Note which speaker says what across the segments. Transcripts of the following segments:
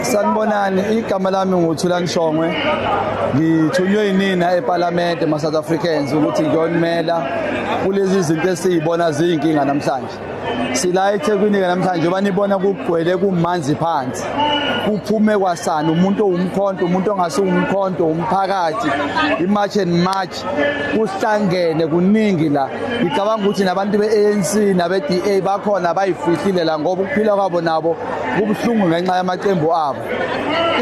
Speaker 1: Sanibonani, igama lami nguThulani Shongwe. Ngithunywe yinina eParliament South Africans ukuthi ngiyonimela kulezi zinto esizibona ziyinkinga namhlanje. Sila eThekwini namhlanje ngoba nibona kugcwele kumanzi phansi. Kuphume kwasana umuntu owumkhonto, umuntu ongasiwumkhonto, umphakathi, imarch and march kuhlangene kuningi la. Ngicabanga ukuthi nabantu beANC nabeDA bakhona bayifihlile la ngoba ukuphila kwabo nabo kubuhlungu ngenxa yamaqembu abo.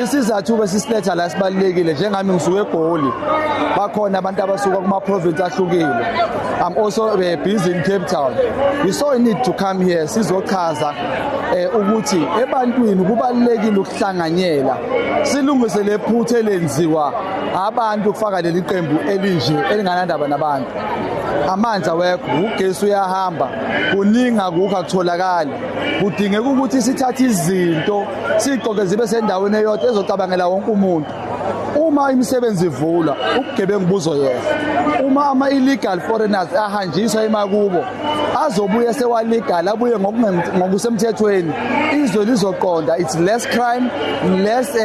Speaker 1: Isizathu besisiletha la sibalekile njengami ngisuke eGoli. Bakhona abantu abasuka kuma province ahlukile. I'm also busy in Cape Town. We saw a need to come here sizochaza ukuthi ebantwini kubalekile ukuhlanganyela. Silungise lephuthe lenziwa abantu kufaka leli qembu elinje elinganandaba nabantu. Amanzi awekho, ugesi uyahamba, kuningi akukho akutholakala. Kudingeka ukuthi sithathe izinto siqoke zibe sendaweni eyodwa ezocabangela wonke umuntu. Uma imisebenzi ivula, ubugebengu buzoyehla. Uma ama-illegal foreigners ahanjiswa emakubo, azobuya sewa-legal, abuye ngokusemthethweni, izwe lizoqonda. It's less crime, less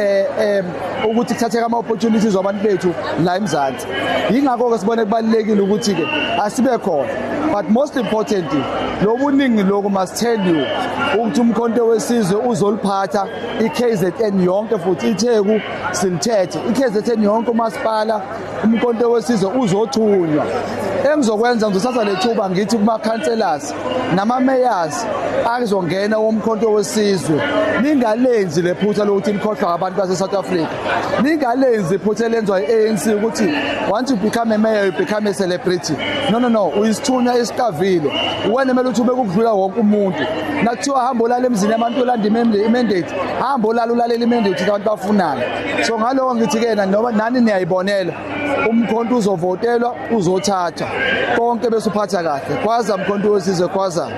Speaker 1: ukuthi kuthatheka ama-opportunities wabantu bethu la eMzansi. Yingakho-ke sibone kubalulekile ukuthi-ke asibe khona. But most importantly, lobuningi loku must tell you ukuthi umkhonto wesizwe uzoliphatha iKZN yonke futhi iTheku silithethe. iKZN yonke umasipala umkhonto wesizwe uzothunywa. Engizokwenza ngizothatha lethuba ngithi kuma-councillors nama-mayors azongena womkhonto wesizwe. Ningalenzi lephutha lokuthi nikhohlwa abantu base-South Africa. Ningalenzi iphutha elenzwa i-ANC ukuthi once you become a mayor, you become a celebrity. No. Uyisithunywa esikavile. Wena kumele ukuthi ube kudlula wonke umuntu. Nakuthiwa hamba olala emzini yabantu olanda imandate, hamba olala ulalela imandate ukuthi abantu bafunana. So ngaloko ngithi-ke noma nani niyayibonela umkhonto uzovotelwa uzothatha. Konke bese uphatha kahle. Kwaza mkhonto wesizwe kwaza.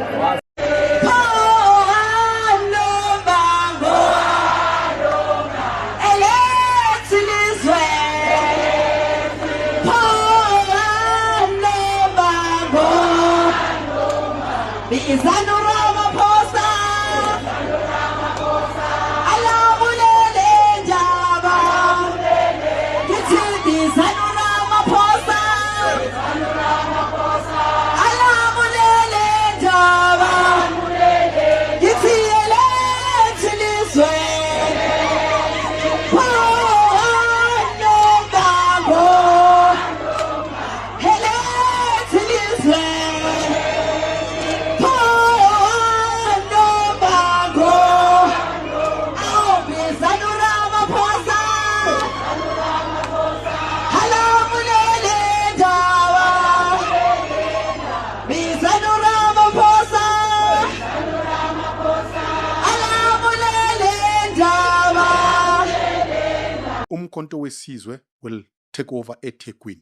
Speaker 2: Umkhonto wesizwe will take over eThekwini,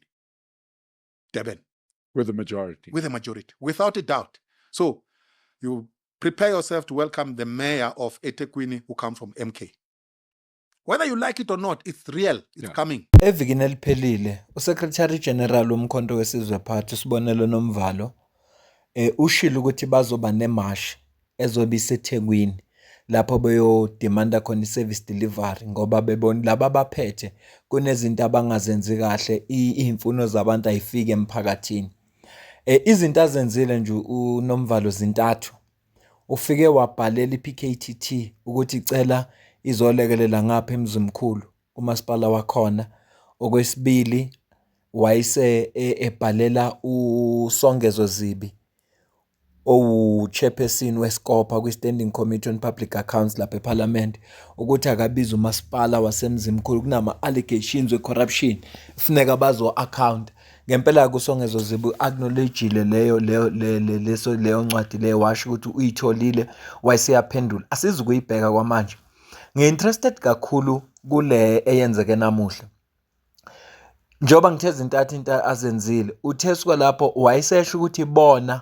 Speaker 2: Durban.
Speaker 3: With the majority.
Speaker 2: With a majority, without a doubt. So you prepare yourself to welcome the mayor of eThekwini who comes from MK. Whether you like it or not, it's real. It's coming.
Speaker 4: Evikini eliphelile, uSecretary General womkhonto wesizwe Party Sibonelo Nomvalo ushilo ukuthi bazoba nemash ezobe iseThekwini lapho beyodemanda khona i-service delivery ngoba bebona laba baphethe kunezinto abangazenzi kahle imfuno zabantu ayifike emphakathini. Izinto azenzile nje uNomvalo zintathu. Ufike wabhalela iPKTT ukuthi icela izolekelela ngapha emzimkhulu umasipala wakhona. Okwesibili wayise ebhalela uSongezo Zibi chairperson weSCOPA kwi-Standing Committee on Public Accounts lapha eParliament ukuthi akabiza umasipala wasemzimkhulu kunama-allegations we-corruption kufuneka bazo-account. Ngempela kuSongezo Zibi acknowledgeile leyo ncwadi leyo washo ukuthi uyitholile wayeseyaphendula. Asizukuyibheka kwamanje. Ngi-interested kakhulu kule eyenzeke namuhla. Njoba ngithe zintathu into azenzile, uTheswa lapho wayesesho ukuthi bona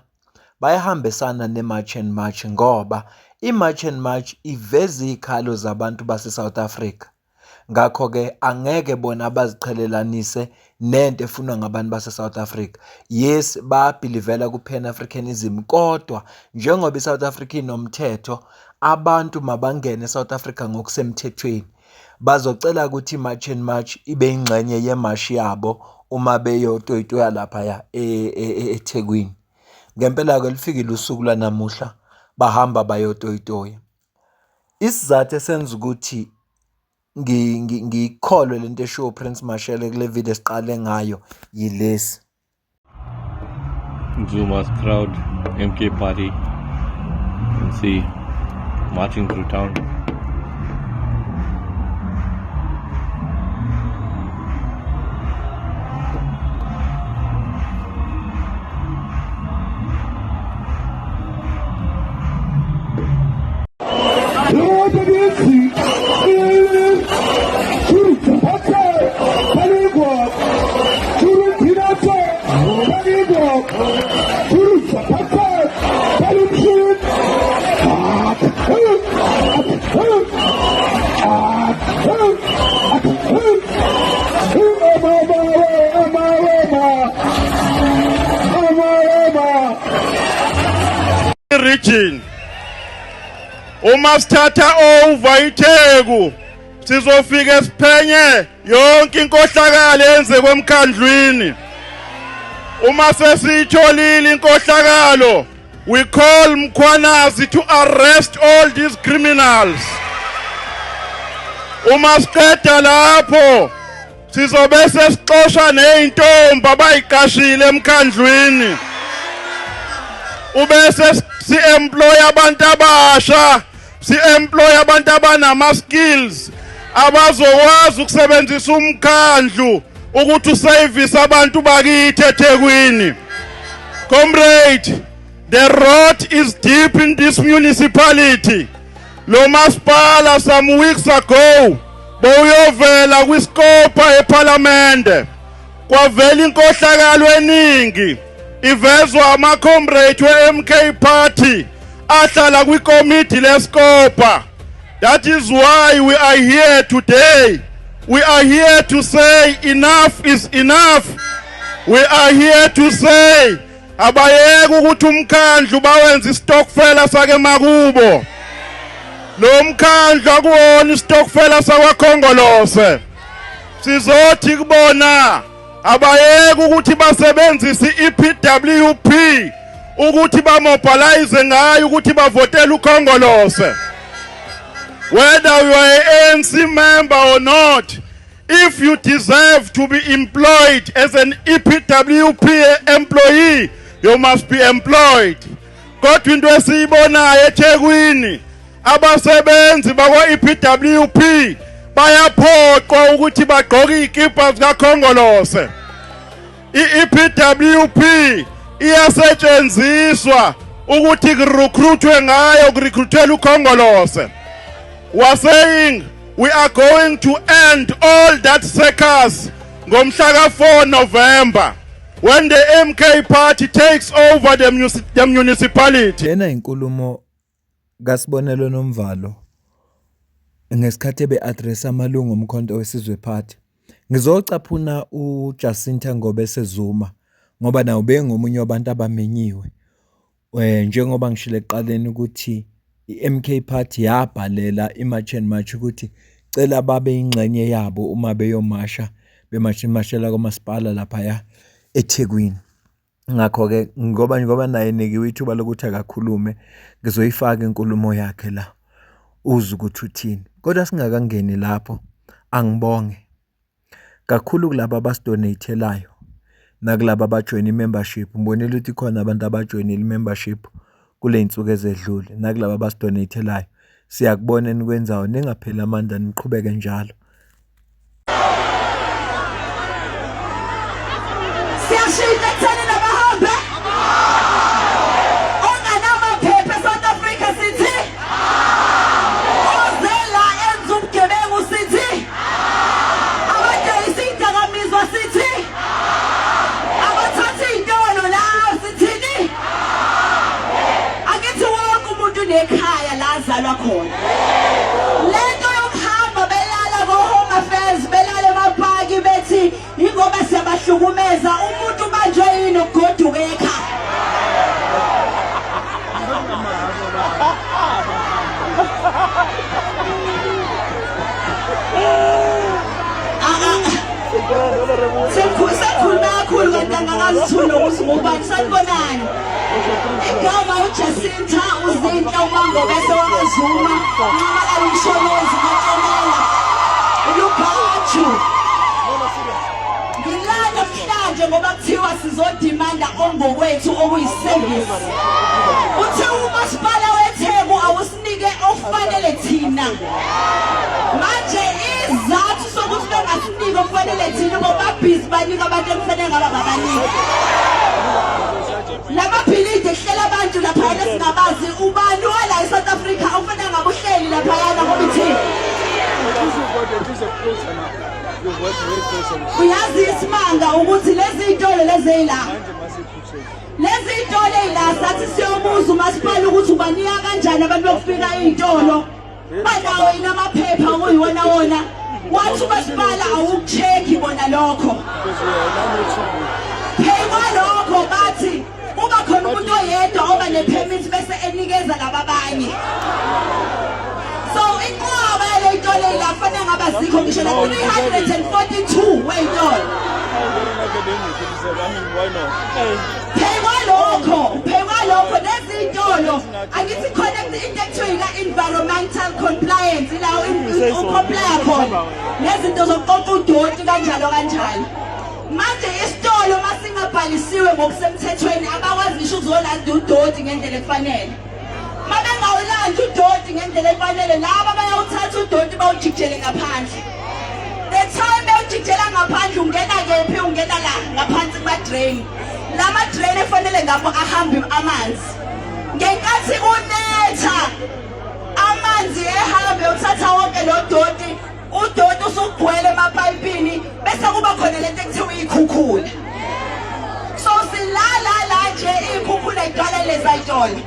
Speaker 4: bayahambisana ne-March and March ngoba i-March and March iveza izikhalo zabantu base-South Africa. Ngakho-ke angeke bona baziqhelelanise nento efunwa ngabantu base-South Africa. Yes, bayabhilivela ku-Pan-Africanism kodwa njengoba i-South Africa inomthetho abantu mabangene eSouth Africa ngokusemthethweni bazocela ukuthi iMarch and March ibe ingxenye yemashi yabo uma beyotoyitoya lapha eThekwini. Ngempela ke lifikile usuku lanamuhla bahamba bayotoyitoya. Isizathu esenza ukuthi ngikholwe lento eshiwo Prince Mashele kule video esiqale ngayo yilesi.
Speaker 3: Zuma's crowd, MK party, you can see marching through town.
Speaker 5: Region uma sithatha over iTheku sizofika esiphenye yonke inkohlakalo yenze kwemkhandlwini. Uma sesitholile inkohlakalo, we call Mkhwanazi to arrest all these criminals. Uma siqeda lapho sizobe sesixosha nezintombi abayiqashile emkhandlwini. Ubese si-employ abantu abasha, si-employ abantu abanama-skills abazokwazi ukusebenzisa umkhandlu ukuthi usavise abantu bakithi eThekwini. Comrade, the rot is deep in this municipality. Lo masipala some weeks ago bowuyovela kwiskopa eParliament kwavela inkohlakalo eningi ivezwa ama-comrade we-MK party ahlala kwikomiti leskopa. That is why we are here today. We are here to say enough is enough. We are here to say abayeke ukuthi umkhandlu bawenza istokfela sake makubo. Lo mkhandlu akuwona istokfela sakwaKhongolose. Sizothi kubona abayeke ukuthi basebenzise iPWP ukuthi bamobilize ngayo ukuthi bavotele uKhongolose. Whether you are an ANC member or not, if you deserve to be employed as an EPWP employee, you must be employed. Kodwa into esiyibonayo eThekwini abasebenzi bakwa-EPWP bayaphoqwa ukuthi bagqoke ikipa zikaKhongolose. I-EPWP iyasetshenziswa ukuthi kurecruitwe ngayo kurecruitela uKhongolose. We are saying we are going to end all that circus ngomhla ka-4 November when the MK party takes over the municipality.
Speaker 4: Lena inkulumo kaSibonelo Nomvalo ngesikhathi be-address amalungu omkhonto wesizwe party. Ngizocaphuna uJacinta Ngobe Sezuma ngoba nawo bengomunye wabantu abamenyiwe. Njengoba ngishilo eqaleni ukuthi iMK party yabhalela iMarch and March ukuthi cela babe ingxenye yabo uma beyomasha bemashela kwamasipala lapha eThekwini. Ngakho ke ngoba naye nikiwe ithuba lokuthi akakhulume ngizoyifaka inkulumo yakhe la uze ukuthi uthini. Kodwa singakangeni lapho angibonge kakhulu kulabo abasidonatelayo nakulabo abajoin i-membership. Ngibonile ukuthi khona abantu abajoin i-membership kule insuku ezedlule nakulabo abasidonatelayo. Siyakubona nikwenzayo ningapheli amandla niqhubeke njalo.
Speaker 6: Siyashida ekutheni nabahambe onganamaphepha eSouth Africa sithi ozela enza ubugebengu sithi abadayisa izidakamizwa sithi abathatha iy'ntolo lawo sithini. Akithi wonke umuntu unekhaya la azalwa khona. Lento yokuhamba belala Sekukhuluma kakhulu kanti angakazithulo ukuthi ngubani sanibonani. Igama uJacinta uZinhle uMango bese wakazuma nqaba umsholozi kaTomela uLugachu. Ngilana namhlanje ngoba kuthiwa sizodimanda ongokwethu okuyiservice. Uthe umasipala weTheku awusinike ofanele thina. Manje izathu sokuthi bengasinike ofanele thina ngoba busy banika abantu ekufanele ngaba babanike. Lamabhilidi ehlela abantu lapha esingabazi ubani wala eSouth Africa awufanele ngabuhleli lapha yana ngoba ithini. Uyazi isimanga ukuthi lezi izitolo lezi la. Lezi izitolo ezila sathi siyobuza umasipala ukuthi ubaniya kanjani abantu bokufika izitolo. Banawo inamaphepha kuyiwona wona. Wathi umasipala awukucheki bona lokho. Phela lokho bathi kuba khona umuntu oyedwa oba nepermit bese enikeza lababanye. So inqaba le izitolo ezila kufanele ngaba zikho ngisho la 342 weyitolo. Phela lokho lezi izitolo angithi connect into ekuthiwa environmental compliance la ucomply khona nezinto zokuqoqa udoti kanjalo kanjalo. Manje isitolo masingabhalisiwe ngokusemthethweni abakwazi ngisho uzolanda udoti ngendlela efanele. Mabengawulanda udoti ngendlela efanele laba bayawuthatha udoti bawujikijele ngaphandle. The time bewujikijela ngaphandle ungena kephi ungena la ngaphansi kwa drain. Lama drain efanele ngapho ahambe amanzi. Ngenkathi kunetha amanzi ehambe uthatha wonke lo doti udoti usugcwele emapayipini bese kuba khona lento ekuthiwa ikhukhula. So silala nje ikhukhula idala leza izitolo.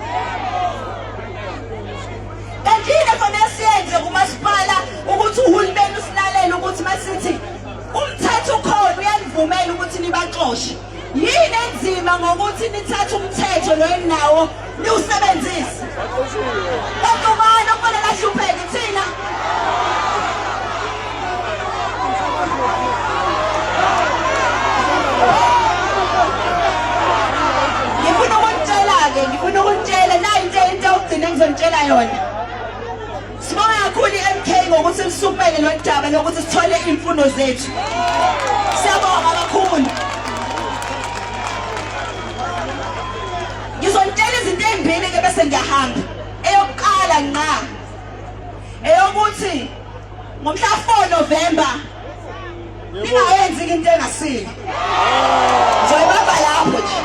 Speaker 6: Kanjina fanele siyenze kumasipala ukuthi uhulumeni usilalela ukuthi masithi umthetho ukhona uyanivumela ukuthi nibaxoshe. Yini enzima ngokuthi nithathe umthetho lo enawo niwusebenzise. Ubani ofanele ahlupheke thina? Ngifuna ukutshela nayi into yokugcina engizonitshela yona. Sibonga kakhulu iMK ngokuthi lisumele lo daba lokuthi sithole imfundo zethu. Siyabonga kakhulu. Ngizontshela izinto ezimbili ke bese ngiyahamba. Eyokuqala nqa. Eyokuthi ngomhla 4 November ningayenzi into engasile. Ngizoyibamba lapho nje.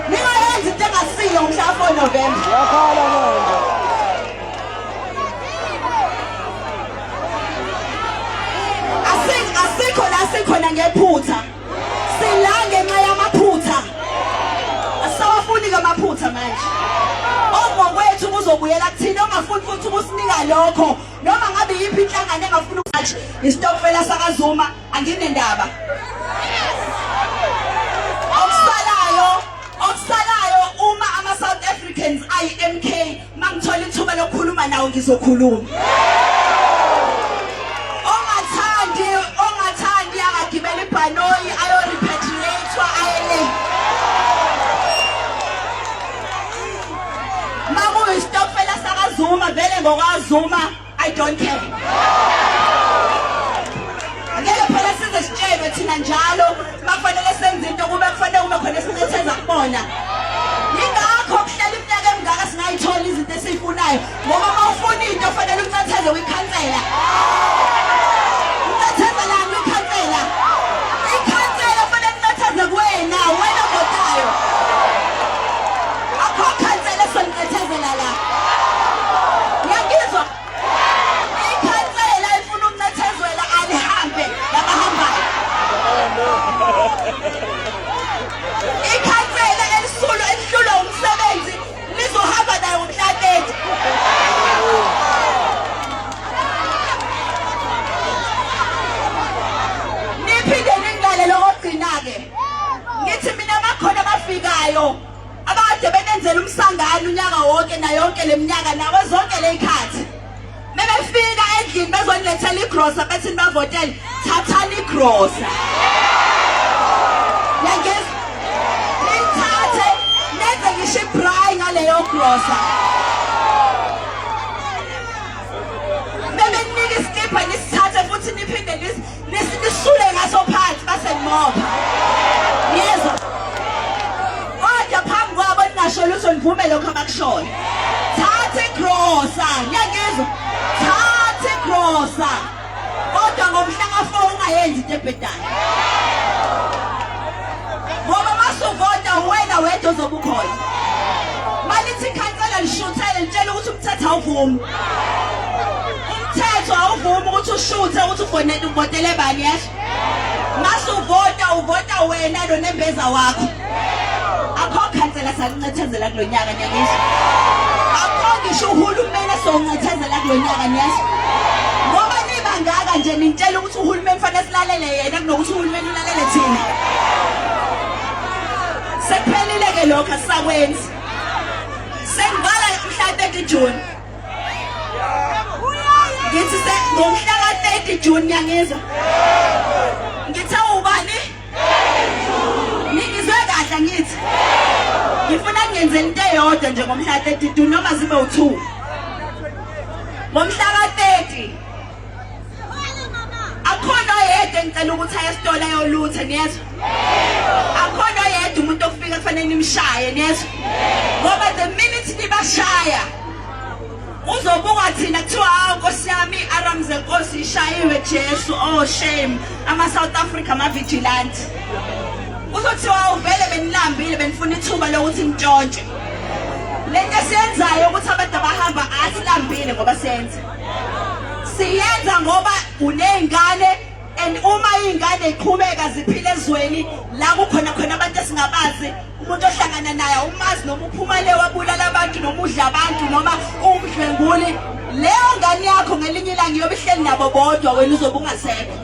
Speaker 6: Ningayenzi into engasile ngomhla 4 November. Yakhala manje. Asikhona ngephutha. Silange nxa yamaphutha. Asawafuni ngamaphutha manje. Ongokwethu kuzobuyela kuthina ongafuni futhi ukusinika lokho. Noma ngabe yiphi inhlangano engafuni ukuthi isitokfela sakazuma anginendaba. Okusalayo uma ama South Africans IMK mangithola ithuba lokukhuluma nawo ngizokhuluma. Ongathandi akagibela ibhanoyi ayo repatriate ayele. Maku isitokfela sakazuma vele ngokwazuma I don't care. Ngeke phela size sitshelwe thina njalo bafanele senze into kube kufanele uma khona sinetheza kubona. Ingakho kuhlela iminyaka emingaka singayithola izinto esifunayo ngoba mawufuna into kufanele uncetheze uyikhansela. Uncetheza la uyikhansela. Ikhansela kufanele uncetheze kuwena wena votayo. Akho khansela sonethezela la. Ngiyangizwa. Ikhansela ifuna uncethezela alihambe labahambayo. Ikhansela elihlulwa umsebenzi lizohamba nayo umhlathethe. Niphinde ningilale lokugcina-ke. Ngithi mina bakhona abafikayo abade benenzela umsangano unyaka wonke nayonke leminyaka nawe zonke lezikhathi. Bebefika endlini bezonilethela igrosa bethi nibavotele thathani igrosa. Yangizwa? Nithathe nenze ngisho ibhrayi ngaleyo grosa. Bebenika isikipha nisithathe futhi niphinde nisule ngaso phansi base ngimopha. Yezwa? Kodwa phambi kwabo ningasho lutho nivume lokho abakushoyo. Thatha igrosa, ngiyangizwa? Thatha igrosa. Kodwa ngomhla ka4 ungayenzi into ebhedayo. Ngoba masuvota wena wedwa ozobe ukhona. Malithi ikhansela lishuthele litshela ukuthi umthetho awuvumi. Umthetho awuvumi ukuthi ushuthe ukuthi ufonele uvotele bani yasho. Masuvota uvota wena nonembeza wakho. Akho khansela sancethezela kulonyaka nyangizwa. Akho ngisho uhulumeni soncethezela kulonyaka nyasho. Ngoba nibangaka nje nintshela ukuthi uhulumeni fanele silalele yena kunokuthi uhulumeni ulalele thina. Sekuphelile ke lokho asakwenzi. Sengivala umhla 30 June. Ngithi ngomhla ka 30 June nyangizwa. Ngithe ubani? Ningizwe kahle ngithi. Ngifuna ngenze into eyodwa nje ngomhla 30 June noma zibe u2. Ngomhla ka 30 akhona yedwa ngicela ukuthi aye esitolo ayolutha niyezwa. Akhona yedwa umuntu ofika kufanele nimshaye niyezwa. Ngoba the minute nibashaya uzobuka thina kuthiwa hawu Nkosi yami Aram zenkosi ishayiwe Jesu, oh shame, ama South Africa ama vigilante. Uzothiwa uvele benilambile benifuna ithuba lokuthi nitshontshe. Lento siyenzayo ukuthi abantu abahamba asilambile ngoba siyenza. Siyenza ngoba unezingane and uma izingane iqhubeka ziphile ezweni la kukhona abantu esingabazi, umuntu ohlangana naye umazi noma uphuma le wabulala abantu noma udla abantu noma umdlwenguli, leyo ngane yakho ngelinye ilanga iyobe ihleli nabo bodwa wena uzobe ungasekho.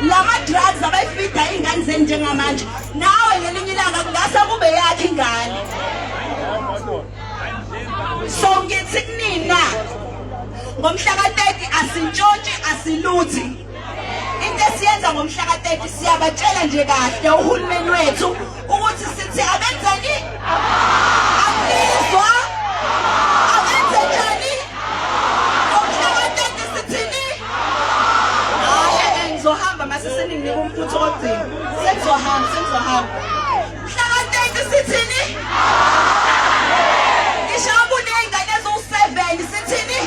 Speaker 6: Lama drugs abayifida ingane zeni njengamanje nawe ngelinye ilanga kungase kube yakhe ingane. So ngithi kunina ngomhla ka30 asintshontshe asiluthi. Into esiyenza ngomhla ka30 siyabatshela nje kahle uhulumeni wethu ukuthi sithi abenzeni alizwa abenze njani. Ngomhla ka30 sithini? Hayi ngizohamba mase seninginika umfutho ogcina. Sengizohamba. Mhla ka30 sithini? Ishabune ingane ezo7 sithini?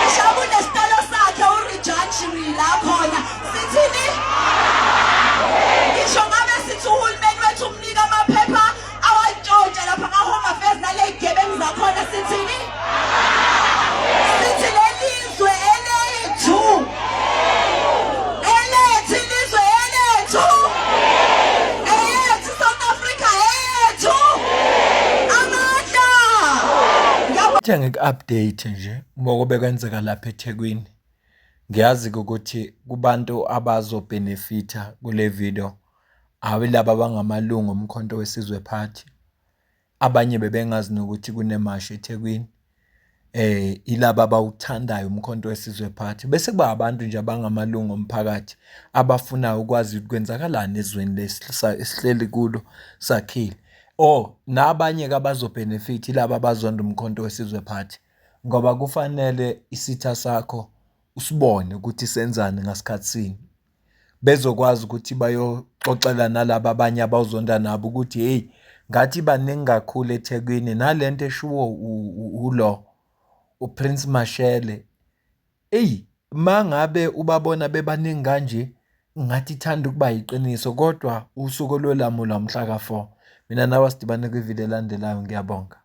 Speaker 6: Ishabune sitolo sakhe uRijani la khona sithini? Isho ngabe sithi uhulumeni wethu umnika amaphepha awantshontsha lapha kaHome Affairs nale igebengu zakhona sithini? Sithi lelizwe elethu. Elethu ilizwe elethu. Elethu South Africa elethu.
Speaker 4: Kuthe ngik-update nje ngoba kwenzeka lapha eThekwini. Ngiyazi ukuthi kubantu abazobhenefitha kule video awilaba abangamalungu omkhonto wesizwe party. Abanye bebengazi nokuthi kunemashi eThekwini. Ilaba abawuthandayo umkhonto wesizwe party. Bese kuba abantu nje abangamalungu omphakathi abafuna ukwazi ukwenzakalani ezweni lesihleli kulo sakhile. Nabanye ke abazobhenefit ilaba abazonda umkhonto wesizwe party ngoba kufanele isitha sakho usibone ukuthi senzani ngasikhathi sini. Bezokwazi ukuthi bayoxoxela nalabo abanye abawuzonda nabo ukuthi hey ngathi baningi kakhulu eThekwini nalento eshuwo ulo uPrince Mashele. Mangabe ubabona bebaningi kanje ngathi ithanda ukuba yiqiniso kodwa usuku lolamula umhla ka4. Mina nawe sidibane kwivideo elandelayo ngiyabonga.